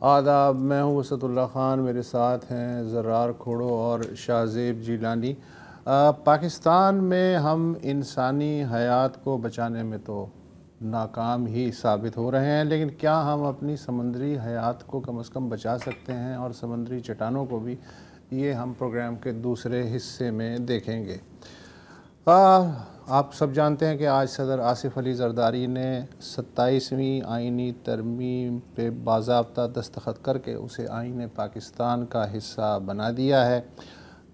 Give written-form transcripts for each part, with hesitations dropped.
آداب، میں ہوں وسعت اللہ خان، میرے ساتھ ہیں زرار کھوڑو اور شاہزیب جیلانی۔ پاکستان میں ہم انسانی حیات کو بچانے میں تو ناکام ہی ثابت ہو رہے ہیں، لیکن کیا ہم اپنی سمندری حیات کو کم از کم بچا سکتے ہیں اور سمندری چٹانوں کو بھی؟ یہ ہم پروگرام کے دوسرے حصے میں دیکھیں گے۔ آپ سب جانتے ہیں کہ آج صدر آصف علی زرداری نے 27ویں آئینی ترمیم پہ باضابطہ دستخط کر کے اسے آئین پاکستان کا حصہ بنا دیا ہے۔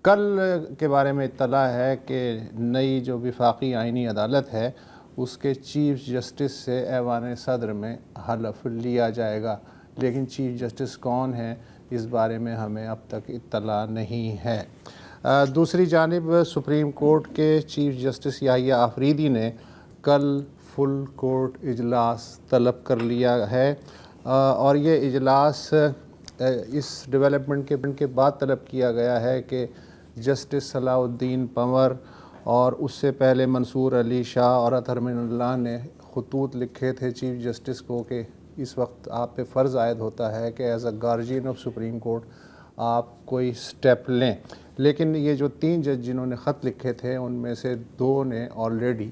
کل کے بارے میں اطلاع ہے کہ نئی جو وفاقی آئینی عدالت ہے اس کے چیف جسٹس سے ایوان صدر میں حلف لیا جائے گا، لیکن چیف جسٹس کون ہیں اس بارے میں ہمیں اب تک اطلاع نہیں ہے۔ دوسری جانب سپریم کورٹ کے چیف جسٹس یحییٰ آفریدی نے کل فل کورٹ اجلاس طلب کر لیا ہے، اور یہ اجلاس اس ڈیولپمنٹ کے بعد طلب کیا گیا ہے کہ جسٹس صلاح الدین پنور اور اس سے پہلے منصور علی شاہ اور اطہر من اللہ نے خطوط لکھے تھے چیف جسٹس کو کہ اس وقت آپ پہ فرض عائد ہوتا ہے کہ as a guardian of supreme court آپ کوئی سٹیپ لیں، لیکن یہ جو 3 جج جنہوں نے خط لکھے تھے ان میں سے 2 نے آلریڈی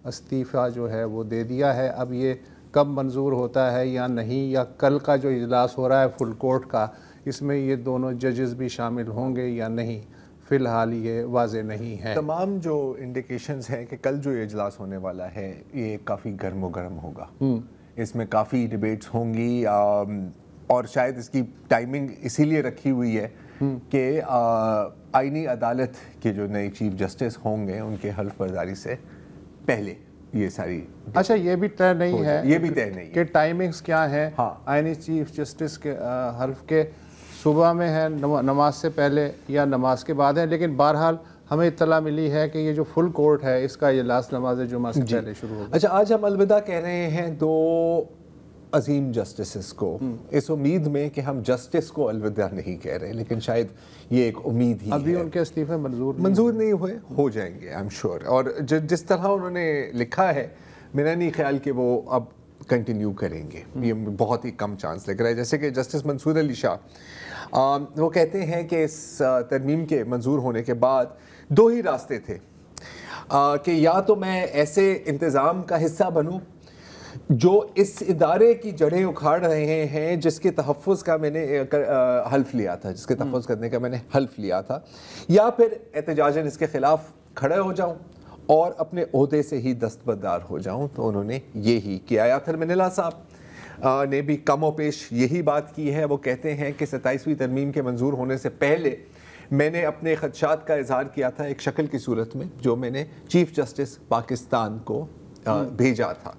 استعفیٰ جو ہے وہ دے دیا ہے۔ اب یہ کب منظور ہوتا ہے یا نہیں، یا کل کا جو اجلاس ہو رہا ہے فل کورٹ کا اس میں یہ دونوں ججز بھی شامل ہوں گے یا نہیں، فی الحال یہ واضح نہیں ہے۔ تمام جو انڈیکیشنز ہیں کہ کل جو اجلاس ہونے والا ہے یہ کافی گرم و گرم ہوگا، اس میں کافی ڈیبیٹس ہوں گی، اور شاید اس کی ٹائمنگ اسی لیے رکھی ہوئی ہے کہ آئینی عدالت کے جو نئے چیف جسٹس ہوں گے ان کے حلف برداری سے پہلے یہ ساری اچھا یہ بھی طے نہیں ہے، یہ بھی طے نہیں کہ ٹائمنگز کیا ہیں آئینی چیف جسٹس کے حلف کے، صبح میں ہے نماز سے پہلے یا نماز کے بعد ہے، لیکن بہرحال ہمیں اطلاع ملی ہے کہ یہ جو فل کورٹ ہے اس کا اجلاس نماز جمعہ سے پہلے شروع ہوگا۔ اچھا آج ہم الوداع کہہ رہے ہیں 2 عظیم جسٹسز کو، اس امید میں کہ ہم جسٹس کو الوداع نہیں کہہ رہے، لیکن شاید یہ ایک امید ہی ابھی ہے۔ ان کے استعفے منظور نہیں ہوئے، ہو جائیں گے آئی ایم شیور، اور جس طرح انہوں نے لکھا ہے میرا نہیں خیال کہ وہ اب کنٹینیو کریں گے، یہ بہت ہی کم چانس لگ رہا ہے۔ جیسے کہ جسٹس منصور علی شاہ وہ کہتے ہیں کہ اس ترمیم کے منظور ہونے کے بعد 2 ہی راستے تھے، کہ یا تو میں ایسے انتظام کا حصہ بنوں جو اس ادارے کی جڑیں اکھاڑ رہے ہیں جس کے تحفظ کا میں نے حلف لیا تھا، جس کے تحفظ کرنے کا میں نے حلف لیا تھا، یا پھر احتجاجاً اس کے خلاف کھڑے ہو جاؤں اور اپنے عہدے سے ہی دستبردار ہو جاؤں۔ تو انہوں نے یہی کیا۔ اطہر من اللہ صاحب نے بھی کم و بیش یہی بات کی ہے۔ وہ کہتے ہیں کہ 27ویں ترمیم کے منظور ہونے سے پہلے میں نے اپنے خدشات کا اظہار کیا تھا ایک شکل کی صورت میں جو میں نے چیف جسٹس پاکستان کو بھیجا تھا۔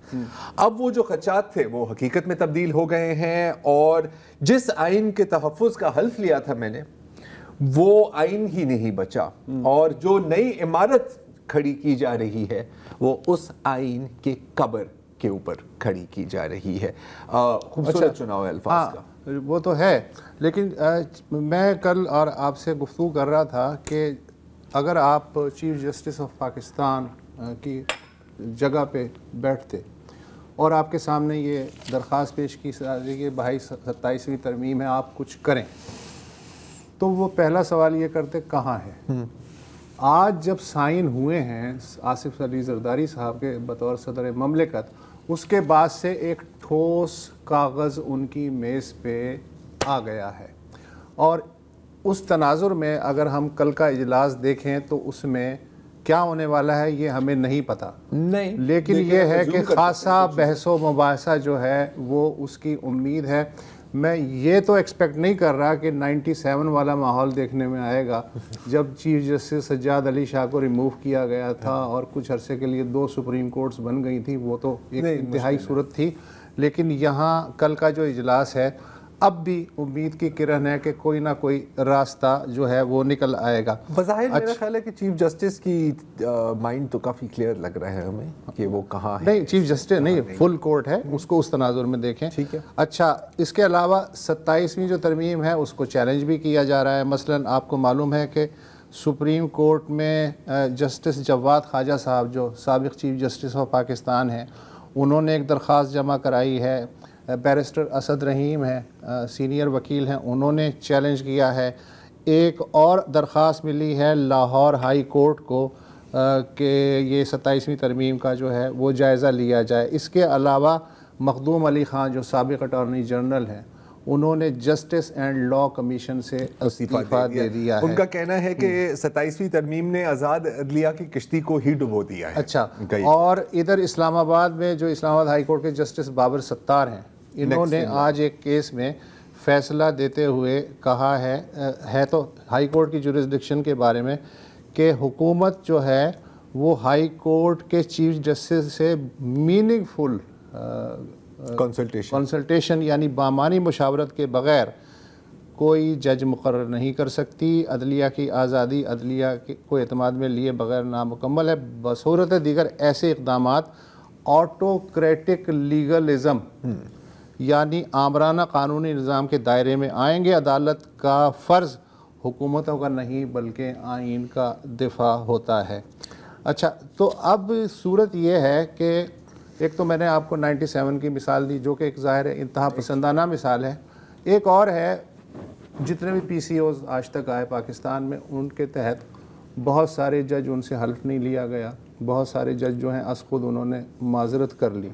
اب وہ جو خدشات تھے وہ حقیقت میں تبدیل ہو گئے ہیں، اور جس آئین کے تحفظ کا حلف لیا تھا میں نے وہ آئین ہی نہیں بچا، اور جو نئی عمارت کھڑی کی جا رہی ہے وہ اس آئین کے قبر کے اوپر کھڑی کی جا رہی ہے۔ خوبصورت چناؤ الفاظ کا وہ تو ہے، لیکن میں کل اور آپ سے گفتگو کر رہا تھا کہ اگر آپ چیف جسٹس آف پاکستان کی جگہ پہ بیٹھتے اور آپ کے سامنے یہ درخواست پیش کی کہ بھائی 27ویں ترمیم ہے آپ کچھ کریں، تو وہ پہلا سوال یہ کرتے کہاں ہے؟ آج جب سائن ہوئے ہیں آصف علی زرداری صاحب کے بطور صدر مملکت، اس کے بعد سے ایک ٹھوس کاغذ ان کی میز پہ آ گیا ہے، اور اس تناظر میں اگر ہم کل کا اجلاس دیکھیں تو اس میں کیا ہونے والا ہے یہ ہمیں نہیں پتہ، لیکن یہ ہے کہ خاصا بحث و مباحثہ جو ہے وہ اس کی امید ہے۔ میں یہ تو ایکسپیکٹ نہیں کر رہا کہ 97 والا ماحول دیکھنے میں آئے گا جب چیف جسٹس سجاد علی شاہ کو ریموو کیا گیا تھا اور کچھ عرصے کے لیے 2 سپریم کورٹس بن گئی تھیں، وہ تو ایک انتہائی صورت تھی، لیکن یہاں کل کا جو اجلاس ہے اب بھی امید کی کرن ہے کہ کوئی نہ کوئی راستہ جو ہے وہ نکل آئے گا۔ بظاہر میرا خیال ہے کہ چیف جسٹس کی مائنڈ تو کافی کلیئر لگ رہا ہے ہمیں کہ وہ کہاں ہے۔ نہیں چیف جسٹس نہیں، فل کورٹ ہے، اس کو اس تناظر میں دیکھیں۔ ٹھیک ہے۔ اچھا اس کے علاوہ 27ویں جو ترمیم ہے اس کو چیلنج بھی کیا جا رہا ہے۔ مثلاً آپ کو معلوم ہے کہ سپریم کورٹ میں جسٹس جواد خواجہ صاحب جو سابق چیف جسٹس آف پاکستان ہیں، انہوں نے ایک درخواست جمع کرائی ہے بیرسٹر اسد رحیم ہیں سینئر وکیل ہیں, انہوں نے چیلنج کیا ہے. ایک اور درخواست ملی ہے لاہور ہائی کورٹ کو کہ یہ 27ویں ترمیم کا جو ہے وہ جائزہ لیا جائے. اس کے علاوہ مخدوم علی خان جو سابق اٹارنی جنرل ہیں, انہوں نے جسٹس اینڈ لا کمیشن سے استعفیٰ دے دیا ہے. ان کا کہنا ہے کہ 27ویں ترمیم نے آزاد عدلیہ کی کشتی کو ہی ڈبو دیا ہے. اچھا, اور ادھر اسلام آباد میں جو اسلام آباد ہائی کورٹ کے جسٹس بابر ستار ہیں, انہوں نے آج ایک کیس میں فیصلہ دیتے ہوئے کہا ہے تو ہائی کورٹ کی جورسڈکشن کے بارے میں کہ حکومت جو ہے وہ ہائی کورٹ کے چیف جسٹس سے میننگ فل کنسلٹیشن یعنی بامانی مشاورت کے بغیر کوئی جج مقرر نہیں کر سکتی. عدلیہ کی آزادی عدلیہ کو اعتماد میں لیے بغیر نامکمل ہے. بصورت دیگر ایسے اقدامات آٹوکریٹک لیگلزم یعنی آمرانہ قانونی نظام کے دائرے میں آئیں گے. عدالت کا فرض حکومتوں کا نہیں بلکہ آئین کا دفاع ہوتا ہے. اچھا, تو اب صورت یہ ہے کہ ایک تو میں نے آپ کو 97 کی مثال دی جو کہ ایک ظاہر انتہا پسندانہ مثال ہے. ایک اور ہے, جتنے بھی پی سی اوز آج تک آئے پاکستان میں, ان کے تحت بہت سارے جج ان سے حلف نہیں لیا گیا. بہت سارے جج جو ہیں از خود انہوں نے معذرت کر لی,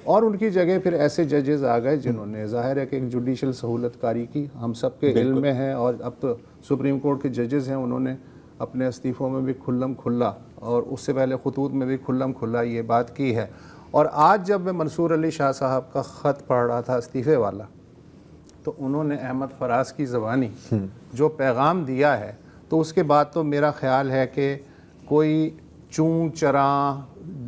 اور ان کی جگہ پھر ایسے ججز آ گئے جنہوں نے ظاہر ہے کہ ایک جوڈیشل سہولت کاری کی, ہم سب کے علم میں ہے. اور اب تو سپریم کورٹ کے ججز ہیں, انہوں نے اپنے استعفوں میں بھی کھلم کھلا اور اس سے پہلے خطوط میں بھی کھلم کھلا یہ بات کی ہے. اور آج جب میں منصور علی شاہ صاحب کا خط پڑھ رہا تھا استعفے والا, تو انہوں نے احمد فراز کی زبانی جو پیغام دیا ہے, تو اس کے بعد تو میرا خیال ہے کہ کوئی چوں چراں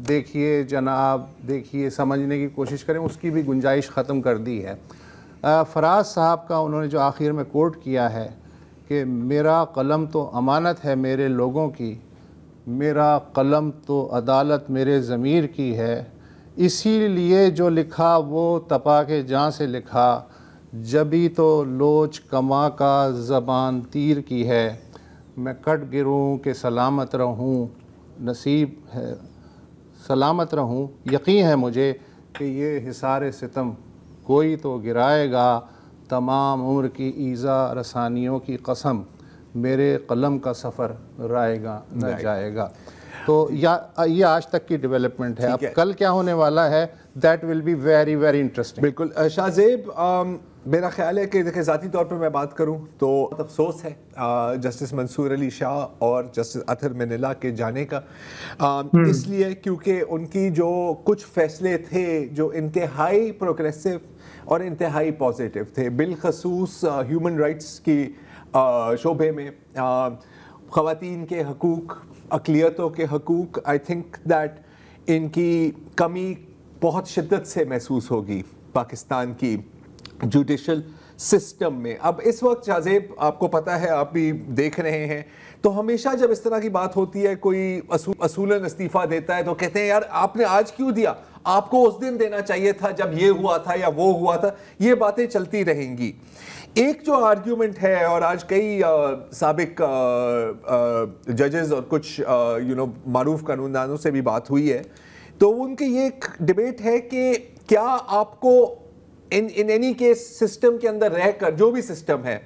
دیکھیے جناب دیکھیے سمجھنے کی کوشش کریں, اس کی بھی گنجائش ختم کر دی ہے. فراز صاحب کا انہوں نے جو آخر میں کوٹ کیا ہے کہ میرا قلم تو امانت ہے میرے لوگوں کی, میرا قلم تو عدالت میرے ضمیر کی ہے, اسی لیے جو لکھا وہ تپا کے جاں سے لکھا, جبھی تو لوچ کما کا زبان تیر کی ہے, میں کٹ گروں کہ سلامت رہوں, نصیب ہے سلامت رہوں, یقین ہے مجھے کہ یہ حصار ستم کوئی تو گرائے گا, تمام عمر کی ایذا رسانیوں کی قسم, میرے قلم کا سفر رائے گا نہ جائے گا. تو یہ آج تک کی ڈیولپمنٹ ہے. اب کل کیا ہونے والا ہے, that will be very very interesting. بالکل شاہ زیب, میرا خیال ہے کہ دیکھیں ذاتی طور پر میں بات کروں تو بہت افسوس ہے جسٹس منصور علی شاہ اور جسٹس اطہر منیلا کے جانے کا, اس لیے کیونکہ ان کی جو کچھ فیصلے تھے جو انتہائی پروگریسو اور انتہائی پازیٹیو تھے, بالخصوص ہیومن رائٹس کی شعبے میں, خواتین کے حقوق, اقلیتوں کے حقوق, آئی تھنک دیٹ ان کی کمی بہت شدت سے محسوس ہوگی پاکستان کی جوڈیشل سسٹم میں. اب اس وقت شاہ زیب آپ کو پتہ ہے, آپ بھی دیکھ رہے ہیں, تو ہمیشہ جب اس طرح کی بات ہوتی ہے, کوئی اصولاً استعفیٰ دیتا ہے تو کہتے ہیں یار آپ نے آج کیوں دیا, آپ کو اس دن دینا چاہیے تھا جب یہ ہوا تھا یا وہ ہوا تھا. یہ باتیں چلتی رہیں گی. ایک جو آرگیومنٹ ہے, اور آج کئی سابق ججز اور کچھ معروف قانون دانوں سے بھی بات ہوئی ہے, تو ان کی یہ ایک ڈیبیٹ ہے کہ کیا آپ کو ان اینی کیس سسٹم کے اندر رہ کر, جو بھی سسٹم ہے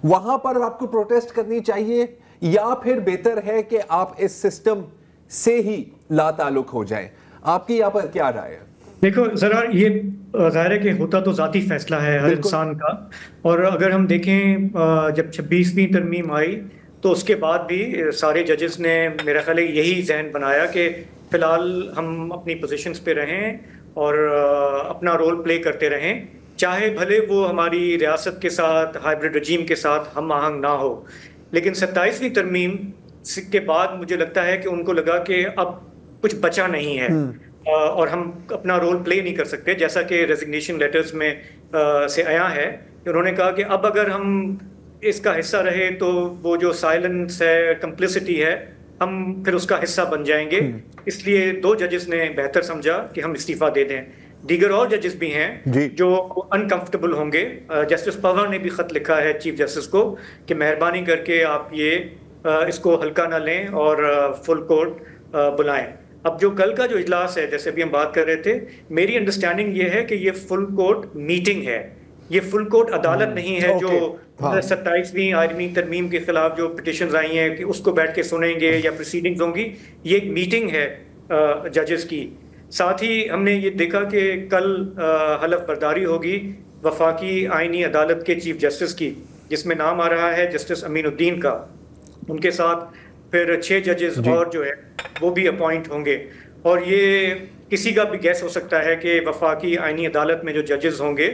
وہاں پر آپ کو پروٹیسٹ کرنی چاہیے, یا پھر بہتر ہے کہ آپ اس سسٹم سے ہی لا تعلق ہو جائیں. آپ کی یہاں پر کیا رائے ہے؟ دیکھو ذرا, یہ ظاہر ہے کہ ہوتا تو ذاتی فیصلہ ہے ہر انسان کا, اور اگر ہم دیکھیں جب 26ویں ترمیم آئی تو اس کے بعد بھی سارے ججز نے میرا خیال ہے یہی ذہن بنایا کہ فی الحال ہم اپنی پوزیشنز پہ رہیں اور اپنا رول پلے کرتے رہیں, چاہے بھلے وہ ہماری ریاست کے ساتھ ہائبرڈ رجیم کے ساتھ ہم آہنگ نہ ہو. لیکن 27ویں ترمیم کے بعد مجھے لگتا ہے کہ ان کو لگا کہ اب کچھ بچا نہیں ہے اور ہم اپنا رول پلے نہیں کر سکتے, جیسا کہ ریزگنیشن لیٹرز میں سے آیا ہے. انہوں نے کہا کہ اب اگر ہم اس کا حصہ رہے تو وہ جو سائلنس ہے, کمپلسٹی ہے, ہم پھر اس کا حصہ بن جائیں گے. اس لیے 2 ججز نے بہتر سمجھا کہ ہم استعفیٰ دے دیں. دیگر اور ججز بھی ہیں جو انکمفرٹیبل ہوں گے. جسٹس پوار نے بھی خط لکھا ہے چیف جسٹس کو کہ مہربانی کر کے آپ یہ اس کو ہلکا نہ لیں اور فل کورٹ بلائیں. اب جو کل کا جو اجلاس ہے جیسے ابھی ہم بات کر رہے تھے, میری انڈرسٹینڈنگ یہ ہے کہ یہ فل کورٹ میٹنگ ہے, یہ فل کورٹ عدالت نہیں ہے جو 27ویں آئینی ترمیم کے خلاف جو پٹیشنز آئی ہیں کہ اس کو بیٹھ کے سنیں گے یا پروسیڈنگز ہوں گی. یہ ایک میٹنگ ہے ججز کی. ساتھ ہی ہم نے یہ دیکھا کہ کل حلف برداری ہوگی وفاقی آئینی عدالت کے چیف جسٹس کی, جس میں نام آ رہا ہے جسٹس امین الدین کا. ان کے ساتھ پھر 6 ججز اور جو ہے وہ بھی اپوائنٹ ہوں گے. اور یہ کسی کا بھی گیس ہو سکتا ہے کہ وفاقی آئینی عدالت میں جو ججز ہوں گے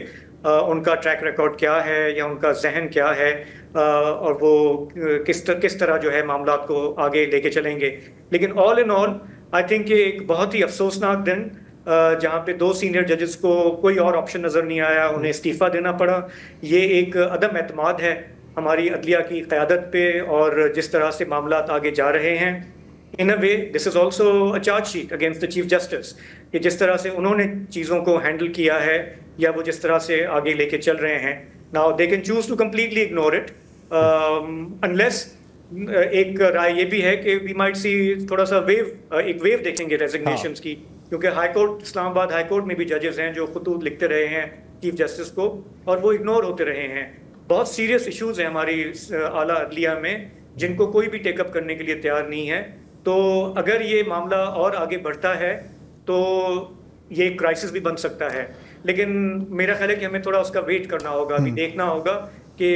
ان کا ٹریک ریکارڈ کیا ہے یا ان کا ذہن کیا ہے, اور وہ کس طرح جو ہے معاملات کو آگے لے کے چلیں گے. لیکن آل ان آل آئی تھنک یہ ایک بہت ہی افسوسناک دن جہاں پہ 2 سینئر ججز کو کوئی اور آپشن نظر نہیں آیا, انہیں استعفیٰ دینا پڑا. یہ ایک عدم اعتماد ہے ہماری عدلیہ کی قیادت پہ اور جس طرح سے معاملات آگے جا رہے ہیں. In a way this is also a charge sheet against the chief justice کہ جس طرح سے انہوں نے چیزوں کو ہینڈل کیا ہے یا وہ جس طرح سے آگے لے کے چل رہے ہیں. Now they can choose to completely ignore it unless ایک رائے یہ بھی ہے کہ وی مائٹ سی تھوڑا سا ایک ویو دیکھیں گے ریزگنیشنز کی, کیونکہ ہائی کورٹ اسلام آباد ہائی کورٹ میں بھی ججز ہیں جو خطوط لکھتے رہے ہیں چیف جسٹس کو اور وہ اگنور ہوتے رہے ہیں. بہت سیریس ایشوز ہیں ہماری اعلیٰ عدلیہ میں جن کو کوئی بھی ٹیک اپ کرنے کے لیے تیار نہیں ہے. تو اگر یہ معاملہ اور آگے بڑھتا ہے تو یہ ایک کرائسس بھی بن سکتا ہے. لیکن میرا خیال ہے کہ ہمیں تھوڑا اس کا ویٹ کرنا ہوگا, ابھی دیکھنا ہوگا کہ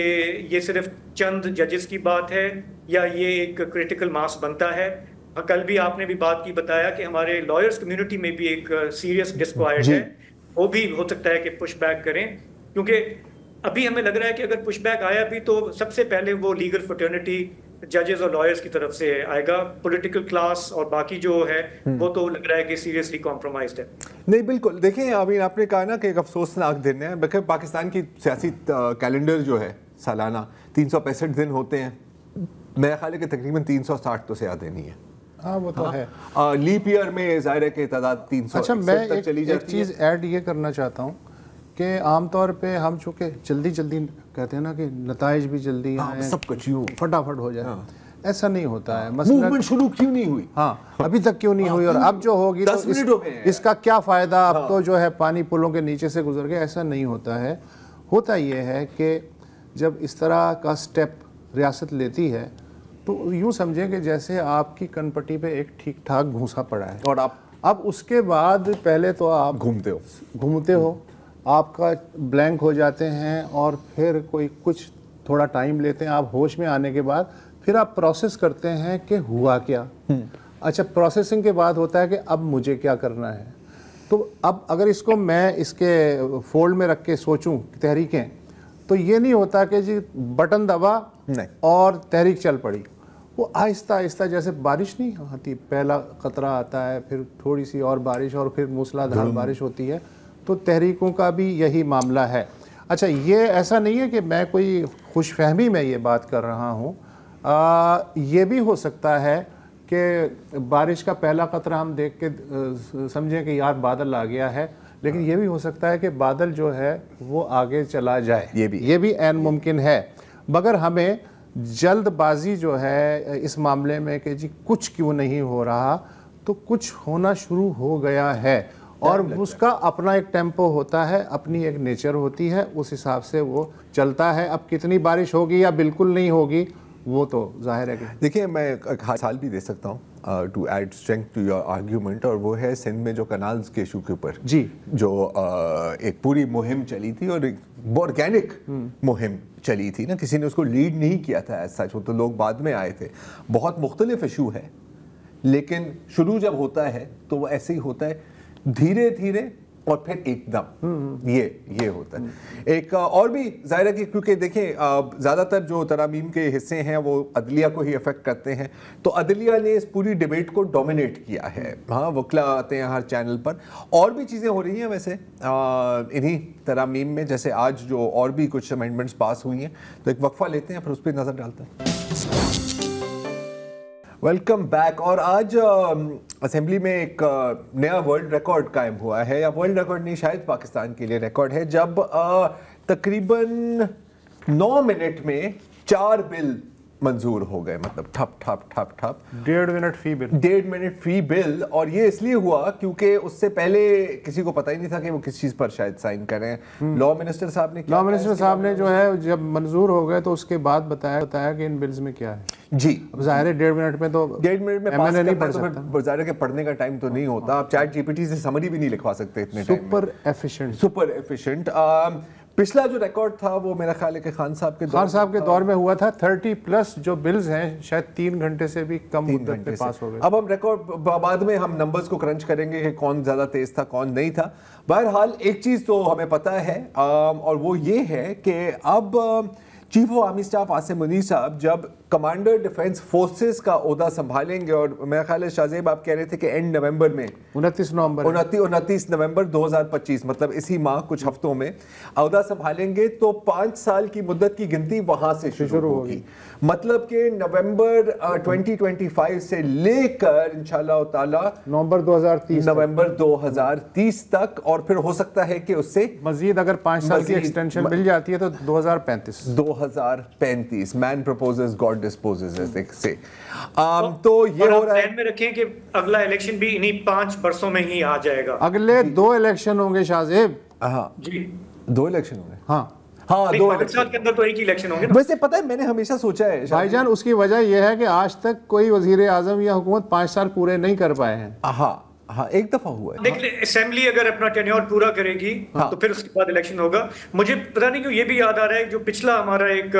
یہ صرف چند ججز کی بات ہے یا یہ ایک کریٹیکل ماس بنتا ہے. کل بھی آپ نے بھی بات کی بتایا کہ ہمارے لائرز کمیونٹی میں بھی ایک سیریس ڈسکوائٹ ہے, وہ بھی ہو سکتا ہے کہ پش بیک کریں, کیونکہ ابھی ہمیں لگ رہا ہے کہ اگر پش بیک آیا بھی تو سب سے پہلے وہ لیگل فرٹرنیٹی ججز اور لائرز کی طرف سے آئے گا. پولیٹیکل کلاس اور باقی جو ہے وہ تو لگ رہا ہے کہ سیریسلی کمپرومائزڈ ہے. نہیں بالکل, دیکھیں ابھی آپ نے کہا نا کہ ایک افسوسناک دن ہے. بلکہ پاکستان کی سیاسی کیلنڈر جو ہے سالانہ 365 دن ہوتے ہیں, میرا خیال ہے کہ تقریباً 360 تو زیادہ نہیں ہے. ہاں وہ تو ہے. لیپ ایئر میں ظاہر ہے کہ تعداد 300 اچھا میں ایک چیز ایڈ یہ کرنا چاہتا ہوں کہ عام طور پہ ہم چونکہ جلدی کہتے ہیں نا کہ نتائج بھی جلدی آئیں, سب کچھ فٹافٹ ہو جائے, ایسا نہیں ہوتا ہے. موومنٹ شروع کیوں نہیں ہوئی, ہاں ابھی تک کیوں نہیں ہوئی, اور اب جو ہوگی تو اس کا کیا فائدہ, اب تو جو ہے پانی پلوں کے نیچے سے گزر گئے. ایسا نہیں ہوتا ہے. ہوتا یہ ہے کہ جب اس طرح کا سٹیپ ریاست لیتی ہے تو یوں سمجھیں کہ جیسے آپ کی کن پٹی پہ ایک ٹھیک ٹھاک گھونسا پڑا ہے اور آپ اب اس کے بعد پہلے تو آپ گھومتے ہو, آپ کا بلینک ہو جاتے ہیں اور پھر کچھ تھوڑا ٹائم لیتے ہیں, آپ ہوش میں آنے کے بعد پھر آپ پروسیس کرتے ہیں کہ ہوا کیا. اچھا پروسیسنگ کے بعد ہوتا ہے کہ اب مجھے کیا کرنا ہے. تو اب اگر اس کو میں اس کے فولڈ میں رکھ کے سوچوں تحریکیں, تو یہ نہیں ہوتا کہ جی بٹن دبا اور تحریک چل پڑی. وہ آہستہ آہستہ جیسے بارش نہیں آتی, پہلا قطرہ آتا ہے, پھر تھوڑی سی اور بارش اور پھر موسلا دھار بارش ہوتی ہے. تو تحریکوں کا بھی یہی معاملہ ہے. اچھا یہ ایسا نہیں ہے کہ میں کوئی خوش فہمی میں یہ بات کر رہا ہوں, یہ بھی ہو سکتا ہے کہ بارش کا پہلا قطرہ ہم دیکھ کے سمجھیں کہ یار بادل آ گیا ہے, لیکن یہ بھی ہو سکتا ہے کہ بادل جو ہے وہ آگے چلا جائے. یہ بھی عین ممکن ہے. مگر ہمیں جلد بازی جو ہے اس معاملے میں کہ جی کچھ کیوں نہیں ہو رہا, تو کچھ ہونا شروع ہو گیا ہے, اور اس کا اپنا ایک ٹیمپو ہوتا ہے, اپنی ایک نیچر ہوتی ہے, اس حساب سے وہ چلتا ہے. اب کتنی بارش ہوگی یا بالکل نہیں ہوگی وہ تو ظاہر ہے کہ دیکھیں میں ایک مثال بھی دے سکتا ہوں to add strength to your argument, اور وہ ہے سندھ میں جو کنالز کے ایشو کے اوپر جو ایک پوری مہم چلی تھی, اور ایک آرگینک مہم چلی تھی نا, کسی نے اس کو لیڈ نہیں کیا تھا ایز سچ, وہ تو لوگ بعد میں آئے تھے. بہت مختلف ایشو ہے, لیکن شروع جب ہوتا ہے تو وہ ایسے ہی ہوتا ہے, دھیرے دھیرے اور پھر ایک دم یہ ہوتا ہے. ایک اور بھی ظاہر ہے کہ کیونکہ دیکھیں زیادہ تر جو ترامیم کے حصے ہیں وہ عدلیہ کو ہی افیکٹ کرتے ہیں, تو عدلیہ نے اس پوری ڈیبیٹ کو ڈومینیٹ کیا ہے. ہاں وکلا آتے ہیں ہر چینل پر, اور بھی چیزیں ہو رہی ہیں ویسے انہی ترامیم میں, جیسے آج جو اور بھی کچھ امینڈمنٹس پاس ہوئی ہیں. تو ایک وقفہ لیتے ہیں پھر اس پہ نظر ڈالتے ہیں. Welcome back. اور آج اسمبلی میں ایک نیا ورلڈ ریکارڈ قائم ہوا ہے, یا ورلڈ ریکارڈ نہیں شاید پاکستان کے لیے ریکارڈ ہے, جب تقریباً 9 منٹ میں 4 بل منظور ہو گئے, مطلب ٹھپ ٹھپ ٹھپ ٹھپ 1.5 منٹ فی بل, 1.5 منٹ فی بل. اور یہ اس لیے ہوا کیونکہ اس سے پہلے کسی کو پتہ ہی نہیں تھا کہ وہ کس چیز پر شاید سائن کریں. لا منسٹر صاحب نے لا منسٹر صاحب نے جو ہے جب منظور ہو گئے تو اس کے بعد بتایا کہ ان بلز میں کیا ہے. جی اب ظاہر ہے 1.5 منٹ میں تو 1.5 منٹ میں پاس کرنا ہے, تو ظاہر ہے کہ پڑھنے کا ٹائم تو نہیں ہوتا. آپ چیٹ جی پی ٹی سے سمری بھی نہیں لکھوا سکتے اتنے ٹائم میں. Super efficient. پچھلا جو ریکارڈ تھا وہ میرا خیال ہے کہ خان صاحب کے دور میں ہوا تھا. 30+ جو بلز ہیں شاید 3 گھنٹے سے بھی کم مدت میں پاس ہو گئے. اب ہم ریکارڈ بعد میں ہم نمبرز کو کرنچ کریں گے کہ کون زیادہ تیز تھا کون نہیں تھا. بہرحال ایک چیز تو ہمیں پتہ ہے اور وہ یہ ہے کہ اب chief of army staff Asim Munir صاحب جب کمانڈر ڈیفنس فورسز کا عہدہ سنبھالیں گے, اور میرا خیال ہے شاہ زیب آپ کہہ رہے تھے کہ اینڈ نومبر میں 29 نومبر 2025 مطلب اسی ماہ کچھ ہفتوں میں عہدہ سنبھالیں گے, تو 5 سال کی مدت کی گنتی وہاں سے شروع ہوگی. مطلب کہ نومبر 2025 سے لے کر انشاءاللہ تعالی نومبر 2030 تک, اور پھر ہو سکتا ہے کہ اس سے مزید اگر 5 سال کی ایکسٹینشن مل جاتی ہے تو 2035 مین پروپوزز گاڈ ڈسپوزز ایسے سے. تو یہ ہو رہا ہے. ذہن میں رکھیں کہ اگلا الیکشن بھی انہی 5 برسوں میں ہی آ جائے گا. اگلے 2 الیکشن ہوں گے شاہ زیب. ہاں جی 2 الیکشن ہوں گے. ہاں 2 سال کے اندر تو ایک ہی الیکشن ہوں گے. ویسے پتہ ہے میں نے ہمیشہ سوچا ہے بھائی جان, اس کی وجہ یہ ہے کہ آج تک کوئی وزیر اعظم یا حکومت 5 سال پورے نہیں کر پائے ہیں. ہاں ایک دفعہ ہوا ہے. دیکھ لیں اسمبلی اگر اپنا ٹینیور پورا کرے گی تو پھر اس کے بعد الیکشن ہوگا. مجھے پتہ نہیں کیوں یہ بھی یاد آ رہا ہے جو پچھلا ہمارا ایک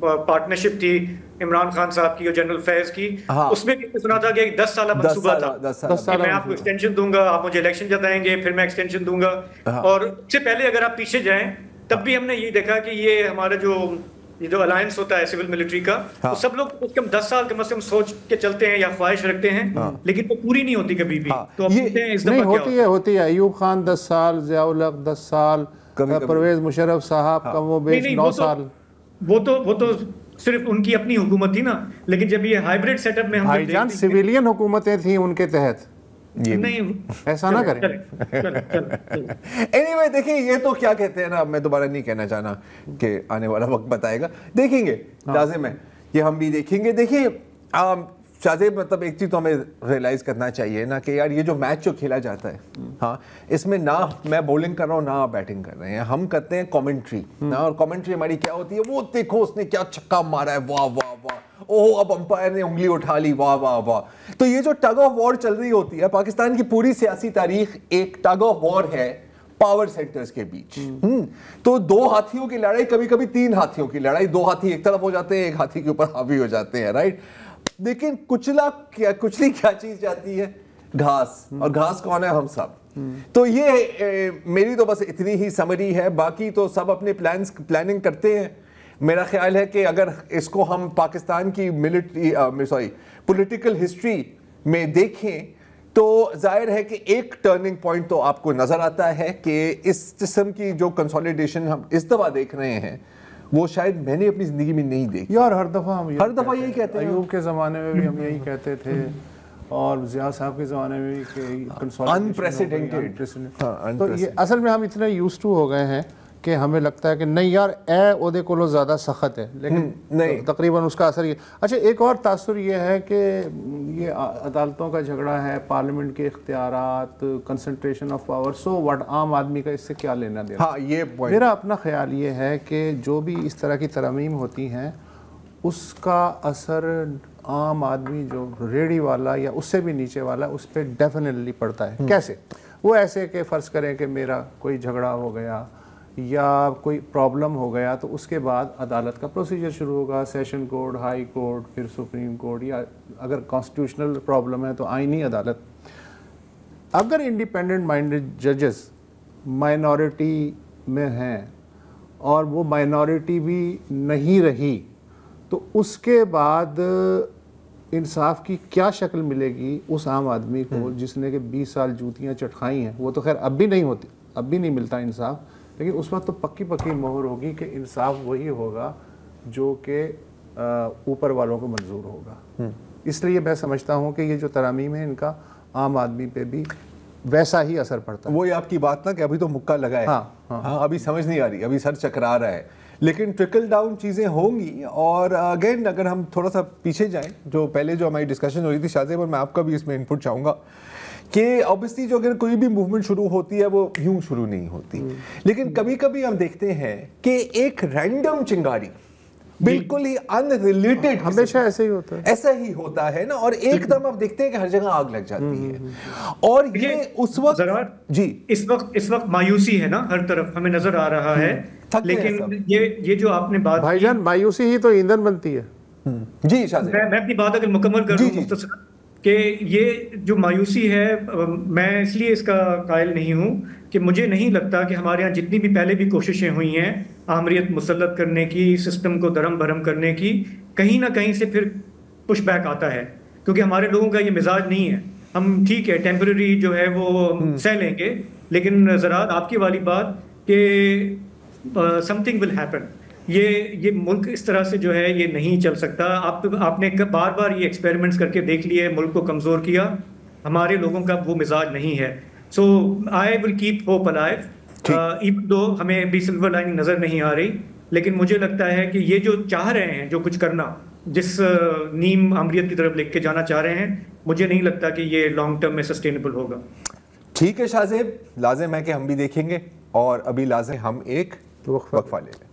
پارٹنرشپ تھی عمران خان صاحب کی اور جنرل فیض کی, اس میں بھی سنا تھا کہ ایک 10 سالہ منصوبہ تھا, میں آپ کو ایکسٹینشن دوں گا, آپ مجھے الیکشن جتائیں گے, پھر میں ایکسٹینشن دوں گا. اور اس سے پہلے اگر آپ پیچھے جائیں تب بھی ہم نے یہ دیکھا کہ یہ ہمارا جو الائنس ہوتا ہے سول ملٹری کا, تو سب لوگ کم سے کم 10 سال کم از کم سوچ کے چلتے ہیں یا خواہش رکھتے ہیں, لیکن وہ پوری نہیں ہوتی کبھی بھی. تو اب نہیں ہوتی ہے. ایوب خان 10 سال, ضیاء الحق 10 سال, پرویز مشرف صاحب کم و بیش 9 سال. وہ تو صرف ان کی اپنی حکومت تھی نا, لیکن جب یہ ہائیبرڈ سیٹ اپ میں ہم بھائی جان سویلین حکومتیں تھیں ان کے تحت, نہیں ایسا نہ کریں. اینی وے دیکھیں, یہ تو کیا کہتے ہیں نا, میں دوبارہ نہیں کہنا چاہنا کہ آنے والا وقت بتائے گا, دیکھیں گے, لازم ہے یہ ہم بھی دیکھیں گے. دیکھیں شاہزیب, مطلب ایک چیز تو ہمیں ریئلائز کرنا چاہیے نا کہ یار یہ جو میچ جو کھیلا جاتا ہے, ہاں اس میں نہ میں بولنگ کر رہا ہوں نہ آپ بیٹنگ کر رہے ہیں, ہم کرتے ہیں کامنٹری. اور کامنٹری ہماری کیا ہوتی ہے, وہ دیکھو اس نے کیا چھکا مارا ہے, واہ واہ واہ, اوہ اب امپائر نے انگلی اٹھا لی, واہ واہ واہ. تو یہ جو ٹگ آف وار چل رہی ہوتی ہے, پاکستان کی پوری سیاسی تاریخ ایک ٹگ آف وار ہے پاور سینٹرز کے بیچ. تو 2 ہاتھیوں کی لڑائی, کبھی کبھی 3 ہاتھیوں کی لڑائی, 2 ہاتھی ایک طرف ہو جاتے ہیں, ایک ہاتھی کے اوپر حاوی ہو جاتے ہیں, رائٹ. لیکن کچلی کیا چیز جاتی ہے, گھاس, اور گھاس کون ہے, ہم سب. تو یہ میری تو بس اتنی ہی سمری ہے, باقی تو سب اپنے پلاننگ کرتے ہیں. میرا خیال ہے کہ اگر اس کو ہم پاکستان کی پولیٹیکل ہسٹری میں دیکھیں تو ظاہر ہے کہ ایک ٹرننگ پوائنٹ تو آپ کو نظر آتا ہے کہ اس قسم کی جو کنسولیڈیشن ہم اس دفعہ دیکھ رہے ہیں وہ شاید میں نے اپنی زندگی میں نہیں دیکھی. یار ہر دفعہ یہی کہتے ہیں. ایوب کے زمانے میں بھی ہم یہی کہتے تھے, اور ضیاء صاحب کے زمانے میں بھی انپریسیڈنٹڈ. تو یہ اصل میں ہم اتنے یوز ٹو ہو گئے ہیں کہ ہمیں لگتا ہے کہ نہیں یار اے عہدے کو زیادہ سخت ہے, لیکن تقریباً اس کا اثر یہ. اچھا ایک اور تاثر یہ ہے کہ یہ عدالتوں کا جھگڑا ہے, پارلیمنٹ کے اختیارات, concentration of power, so what, عام آدمی کا اس سے کیا لینا دینا. ہاں یہ میرا اپنا خیال یہ ہے کہ جو بھی اس طرح کی ترامیم ہوتی ہیں اس کا اثر عام آدمی جو ریڑھی والا یا اس سے بھی نیچے والا اس پہ ڈیفینیٹلی پڑتا ہے. کیسے؟ وہ ایسے کہ فرض کریں کہ میرا کوئی جھگڑا ہو گیا یا کوئی پرابلم ہو گیا تو اس کے بعد عدالت کا پروسیجر شروع ہوگا, سیشن کورٹ, ہائی کورٹ, پھر سپریم کورٹ, یا اگر کانسٹیٹیوشنل پرابلم ہے تو آئینی عدالت. اگر انڈیپینڈنٹ مائنڈڈ ججز مائنورٹی میں ہیں اور وہ مائنورٹی بھی نہیں رہی تو اس کے بعد انصاف کی کیا شکل ملے گی اس عام آدمی کو جس نے کہ 20 سال جوتیاں چٹکھائی ہیں. وہ تو خیر اب بھی نہیں ہوتی, اب بھی نہیں ملتا انصاف, لیکن اس وقت تو پکی مہر ہوگی کہ انصاف وہی ہوگا جو کہ اوپر والوں کو منظور ہوگا. اس لیے میں سمجھتا ہوں کہ یہ جو ترامیم ہے ان کا عام آدمی پہ بھی ویسا ہی اثر پڑتا ہے. وہی آپ کی بات نا کہ ابھی تو مکہ لگا ہے, ہاں ابھی سمجھ نہیں آ رہی, ابھی سر چکرا رہا ہے, لیکن ٹرکل ڈاؤن چیزیں ہوں گی. اور اگین اگر ہم تھوڑا سا پیچھے جائیں, جو پہلے جو ہماری ڈسکشن ہو رہی تھی شاہ زیب, اور میں آپ کا بھی اس میں انپٹ چاہوں گا کہ اوبیسلی جو اگر کوئی بھی موومنٹ شروع ہوتی ہے وہ یوں شروع نہیں ہوتی, لیکن کبھی کبھی ہم دیکھتے ہیں کہ ایک رینڈم چنگاری بالکل ہی ان ریلیٹڈ, ہمیشہ ایسا ہی ہوتا ہے, ایسا ہی ہوتا ہے نا, اور ایک دم آپ دیکھتے ہیں کہ ہر جگہ آگ لگ جاتی ہے. اور یہ اس وقت جی اس وقت مایوسی ہے نا ہر طرف ہمیں نظر آ رہا ہے, لیکن یہ جو آپ نے بات بھائی جان مایوسی ہی تو ایندھن بنتی ہے. جی شاہ زیب, میں اپنی بات اگر مکمل کر دوں مختصر, کہ یہ جو مایوسی ہے میں اس لیے اس کا قائل نہیں ہوں کہ مجھے نہیں لگتا کہ ہمارے ہاں جتنی بھی پہلے بھی کوششیں ہوئی ہیں آمریت مسلط کرنے کی, سسٹم کو درم بھرم کرنے کی, کہیں نہ کہیں سے پھر پش بیک آتا ہے, کیونکہ ہمارے لوگوں کا یہ مزاج نہیں ہے. ہم ٹھیک ہے ٹیمپرری جو ہے وہ سہ لیں گے, لیکن ذرا آپ کی والی بات کہ سم تھنگ ول ہیپن, یہ ملک اس طرح سے جو ہے یہ نہیں چل سکتا. آپ نے بار بار یہ ایکسپیریمنٹس کر کے دیکھ لیے, ملک کو کمزور کیا. ہمارے لوگوں کا وہ مزاج نہیں ہے. So I will keep hope alive, even though ہمیں بھی سلور لائننگ نظر نہیں آ رہی, لیکن مجھے لگتا ہے کہ یہ جو چاہ رہے ہیں جو کچھ کرنا, جس نیم آمریت کی طرف لے کے جانا چاہ رہے ہیں, مجھے نہیں لگتا کہ یہ لانگ ٹرم میں سسٹینیبل ہوگا. ٹھیک ہے شاہ زیب, لازم ہے کہ ہم بھی دیکھیں گے, اور ابھی لازم ہم ایک وقفہ لے لیں.